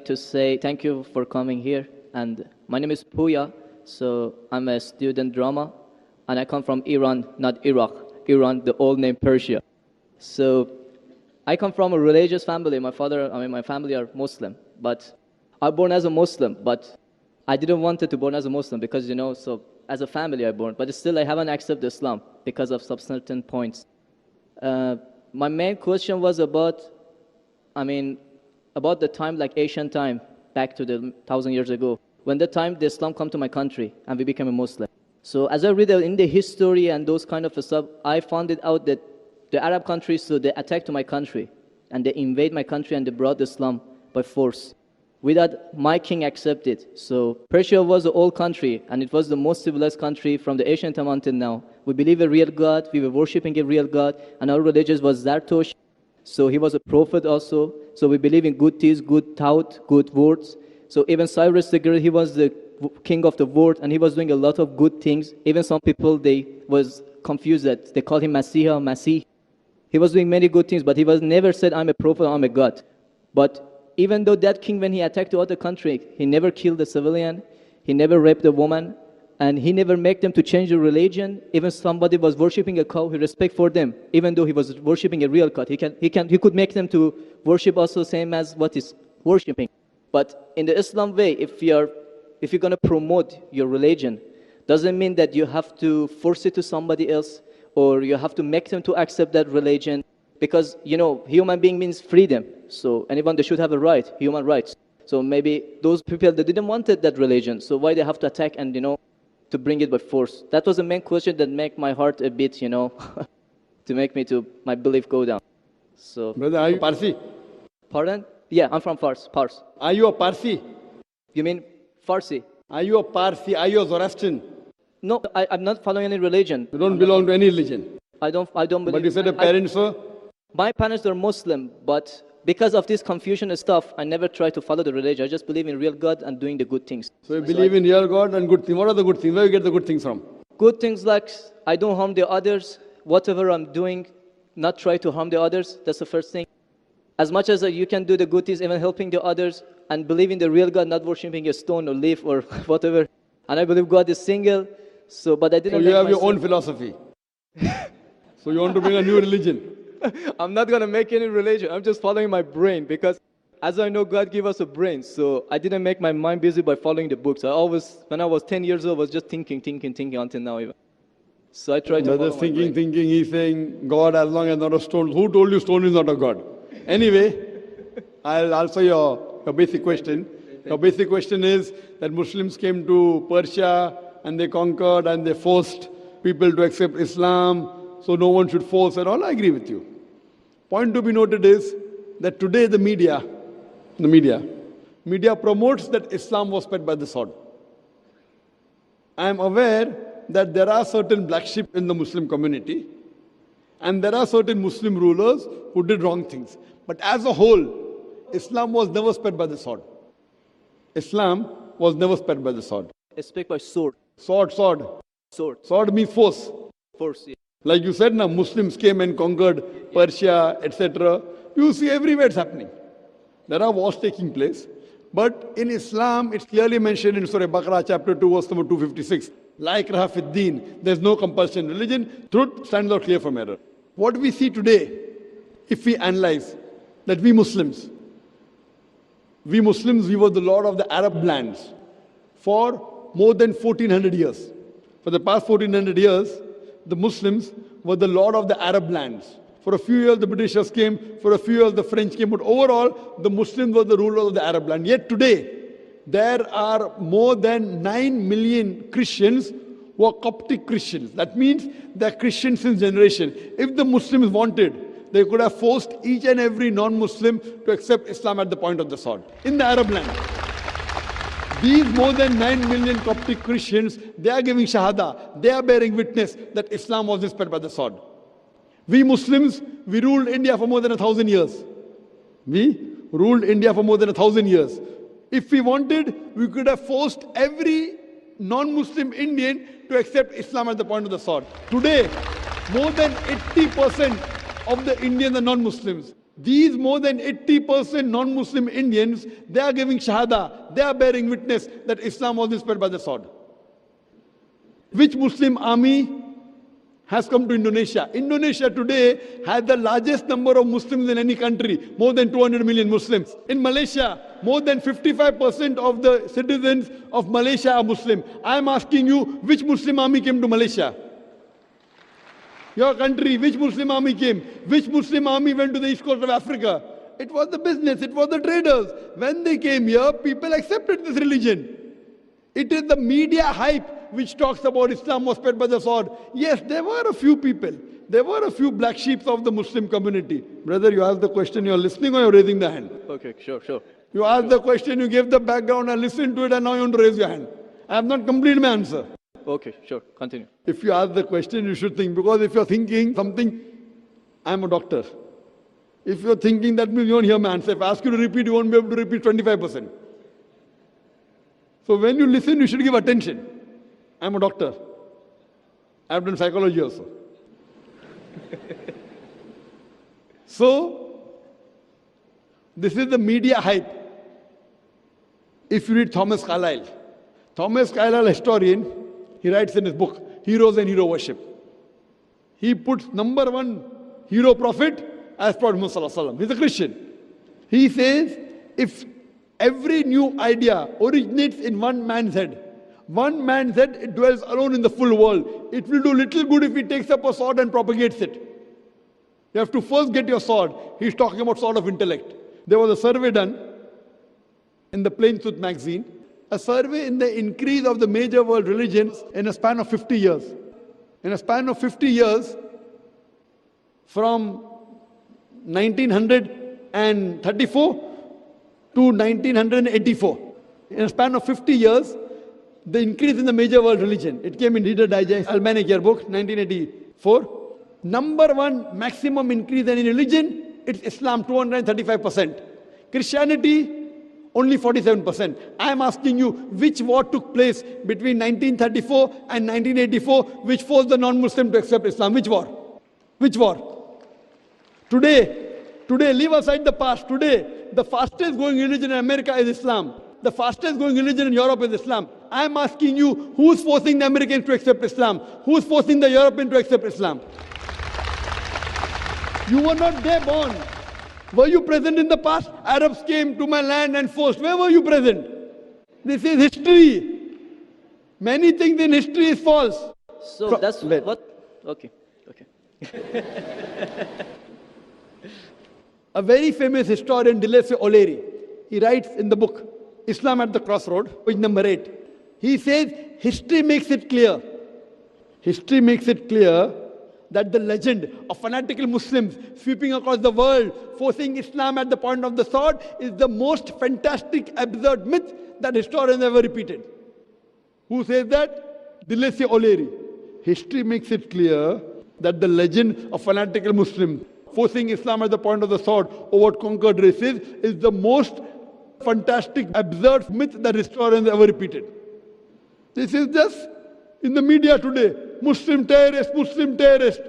like to say thank you for coming here. And my name is Puya, so I'm a student drama, and I come from Iran, not Iraq. Iran, the old name Persia. So I come from a religious family. My family are Muslim, but I born as a Muslim, but I didn't want to born as a Muslim because, so as a family I born, but still I haven't accepted Islam because of some certain points. My main question was about the time, like Asian time, back to the 1,000 years ago, when the time the Islam come to my country and we became a Muslim. So as I read in the history and those kind of stuff, I found it out that the Arab countries, so they attacked my country and they invade my country and they brought Islam by force without my king accepted. So Persia was the old country and it was the most civilized country from the ancient time until now. We believe a real God, we were worshipping a real God, and our religion was Zartosh. So he was a prophet also. So we believe in good deeds, good thought, good words. So even Cyrus the Great, he was the king of the world and he was doing a lot of good things. Even some people, they was confused that they called him Masih. He was doing many good things, but he was never said, I'm a prophet, I'm a God. But even though that king, when he attacked the other country, he never killed a civilian, he never raped a woman, and he never made them to change the religion. Even somebody was worshipping a cow, he respect for them, even though he was worshipping a real God. He could make them to worship also same as what he's worshipping. But in the Islam way, if you're going to promote your religion, doesn't mean that you have to force it to somebody else or you have to make them to accept that religion. Because, human being means freedom. So anyone, they should have a right, human rights. So maybe those people, they didn't want that religion. So why they have to attack and, to bring it by force? That was the main question that make my heart a bit, to make my belief go down. So. Brother, are you Parsi? Pardon? Yeah, I'm from Fars. Are you a Parsi? You mean Farsi? Are you a Parsi? Are you a Zoroastrian? No, I'm not following any religion. You don't belong to any religion. I don't believe. But you said your parents were? My parents are Muslim, but because of this confusion and stuff, I never try to follow the religion. I just believe in real God and doing the good things. So you believe in real God and good things. What are the good things? Where do you get the good things from? Good things like I don't harm the others. Whatever I'm doing, not try to harm the others. That's the first thing. As much as you can do the good things, even helping the others, and believe in the real God, not worshipping a stone or leaf or whatever. And I believe God is single. But I didn't. So you have your own philosophy. So you want to bring a new religion. I'm not going to make any religion. I'm just following my brain because as I know, God gave us a brain. So I didn't make my mind busy by following the books. When I was 10 years old, I was just thinking until now even. So I tried to follow my brain. Thinking, he's saying, God as long as not a stone. Who told you stone is not a God? Anyway, I'll answer your basic question. Your basic question is that Muslims came to Persia and they conquered and they forced people to accept Islam. So no one should force at all. I agree with you. Point to be noted is that today the media promotes that Islam was spread by the sword. I am aware that there are certain black sheep in the Muslim community and there are certain Muslim rulers who did wrong things. But as a whole, Islam was never spread by the sword. Islam was never spread by the sword. It's spread by sword. Sword. Sword means force. Force, yeah. Like you said, now Muslims came and conquered Persia, etc. You see everywhere it's happening. There are wars taking place. But in Islam, it's clearly mentioned in Surah Baqarah, chapter 2, verse number 256. La ikraha fid deen. There's no compulsion in religion. Truth stands out clear from error. What we see today, if we analyze, that we Muslims, we were the lord of the Arab lands for more than 1400 years. For the past 1400 years, the Muslims were the lord of the Arab lands. For a few years, the Britishers came. For a few years, the French came. But overall, the Muslims were the rulers of the Arab land. Yet today, there are more than 9 million Christians who are Coptic Christians. That means they are Christians since generation. If the Muslims wanted, they could have forced each and every non-Muslim to accept Islam at the point of the sword in the Arab land. These more than 9 million Coptic Christians, they are giving Shahada. They are bearing witness that Islam was spread by the sword. We Muslims, we ruled India for more than 1,000 years. We ruled India for more than 1,000 years. If we wanted, we could have forced every non-Muslim Indian to accept Islam at the point of the sword. Today, more than 80% of the Indians are non-Muslims. These more than 80% non-Muslim Indians, they are giving shahada, they are bearing witness that Islam was spread by the sword. Which Muslim army has come to Indonesia? Indonesia today has the largest number of Muslims in any country, more than 200 million Muslims. In Malaysia, more than 55% of the citizens of Malaysia are Muslim. I am asking you, which Muslim army came to Malaysia? Your country, which Muslim army came? Which Muslim army went to the east coast of Africa? It was the business, it was the traders. When they came here, people accepted this religion. It is the media hype which talks about Islam was spread by the sword. Yes, there were a few people. There were a few black sheep of the Muslim community. Brother, you asked the question, you're listening or you're raising the hand? Okay, sure. You asked the question, you gave the background, I listened to it, and now you want to raise your hand. I have not completed my answer. Okay, sure. Continue. If you ask the question, you should think. Because if you're thinking something, I'm a doctor. If you're thinking, that means you won't hear my answer. If I ask you to repeat, you won't be able to repeat 25%. So when you listen, you should give attention. I'm a doctor. I've done psychology also. So, this is the media hype. If you read Thomas Carlyle, a historian, he writes in his book, Heroes and Hero Worship. He puts number one hero prophet as Prophet Muhammad Sallallahu Alaihi Wasallam. He's a Christian. He says, if every new idea originates in one man's head, it dwells alone in the full world. It will do little good if he takes up a sword and propagates it. You have to first get your sword. He's talking about sword of intellect. There was a survey done in the Plain Truth magazine, a survey in the increase of the major world religions in a span of 50 years. In a span of 50 years, from 1934 to 1984. In a span of 50 years, the increase in the major world religion. It came in Reader Digest, Almanac Yearbook, 1984. Number one maximum increase in religion, it's Islam, 235%. Christianity, only 47%. I am asking you, which war took place between 1934 and 1984, which forced the non-Muslim to accept Islam? Which war? Which war? Today, leave aside the past. Today, the fastest growing religion in America is Islam. The fastest growing religion in Europe is Islam. I am asking you, who's forcing the Americans to accept Islam? Who's forcing the Europeans to accept Islam? You were not there born. Were you present in the past? Arabs came to my land and forced. Where were you present? This is history. Many things in history is false. So that's what? Okay. A very famous historian, Dilese O'Leary, he writes in the book, Islam at the Crossroad, page number 8. He says, history makes it clear. History makes it clear that the legend of fanatical Muslims sweeping across the world, forcing Islam at the point of the sword, is the most fantastic, absurd myth that historians ever repeated. Who says that? Dilese O'Leary. History makes it clear that the legend of fanatical Muslims forcing Islam at the point of the sword over conquered races is the most fantastic, absurd myth that historians ever repeated. This is just in the media today. Muslim terrorist, Muslim terrorist.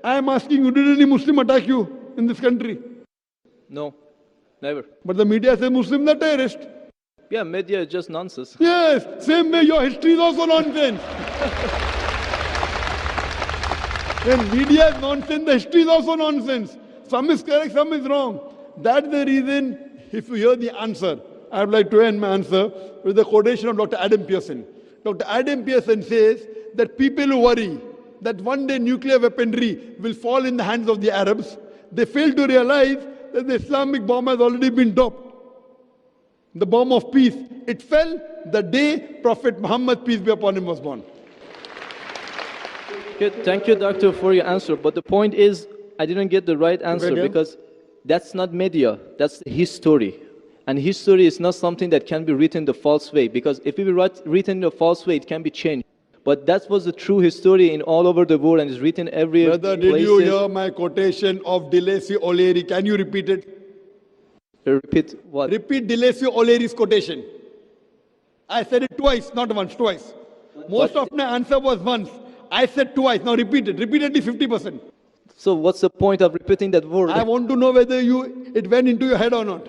I am asking you, did any Muslim attack you in this country? No, never. But the media says Muslims are terrorists. Yeah, media is just nonsense. Yes, same way your history is also nonsense. When media is nonsense, the history is also nonsense. Some is correct, some is wrong. That's the reason, if you hear the answer, I would like to end my answer with the quotation of Dr. Adam Pearson. Dr. Adam Pearson says that people who worry that one day nuclear weaponry will fall in the hands of the Arabs, they fail to realize that the Islamic bomb has already been dropped. The bomb of peace. It fell the day Prophet Muhammad, peace be upon him, was born. Okay, thank you, doctor, for your answer. But the point is, I didn't get the right answer because that's not media, that's history. And history is not something that can be written the false way, because if it be written the false way, it can be changed. But that was the true history in all over the world and is written every Brother, did you hear my quotation of Dilese O'Leary? Can you repeat it? Repeat what? Repeat Dilese O'Leary's quotation. I said it twice, not once, twice. Most of my answer was once. I said twice. Now repeat it. Repeat at least 50%. So what's the point of repeating that word? I want to know whether it went into your head or not.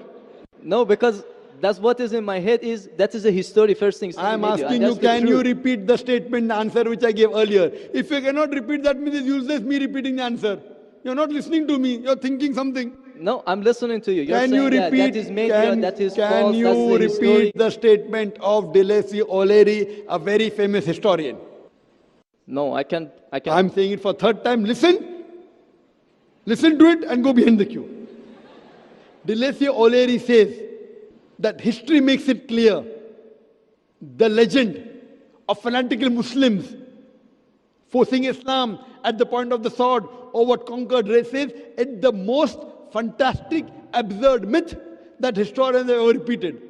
No, because that's what is in my head that is the history first thing. I am asking you, can you repeat the statement, the answer which I gave earlier? If you cannot repeat, that means it's useless me repeating the answer. You're not listening to me, you're thinking something. No, I'm listening to you. You're Can saying you repeat, that is media, that is false, can you that's the repeat history. the statement of Deleuze O'Leary, a very famous historian? No, I can't. I'm saying it for third time. Listen to it and go behind the queue. Deleuze O'Leary says that history makes it clear the legend of fanatical Muslims forcing Islam at the point of the sword over conquered races is the most fantastic, absurd myth that historians have ever repeated.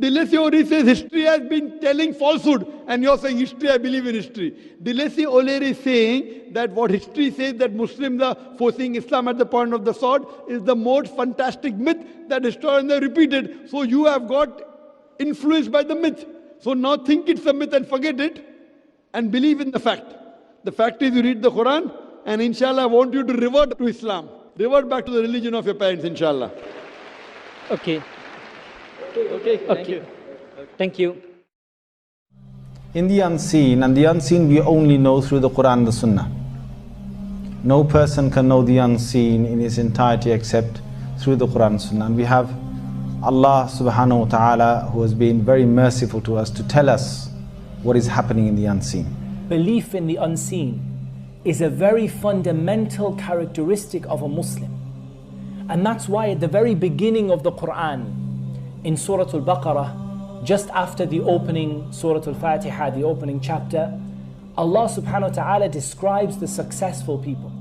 Deleuze O'Leary says history has been telling falsehood, and you're saying history, I believe in history. Deleuze O'Leary is saying that what history says that Muslims are forcing Islam at the point of the sword is the most fantastic myth that historians have repeated. So you have got influenced by the myth. So now think it's a myth and forget it and believe in the fact. The fact is you read the Quran, and inshallah I want you to revert to Islam. Revert back to the religion of your parents, inshallah. Okay. Okay, thank you. Thank you. In the unseen, and the unseen we only know through the Quran and the Sunnah. No person can know the unseen in its entirety except through the Quran and Sunnah. And we have Allah subhanahu wa ta'ala who has been very merciful to us to tell us what is happening in the unseen. Belief in the unseen is a very fundamental characteristic of a Muslim. And that's why at the very beginning of the Quran, in Surah Al-Baqarah, just after the opening Surah Al-Fatiha, the opening chapter, Allah subhanahu wa ta'ala describes the successful people.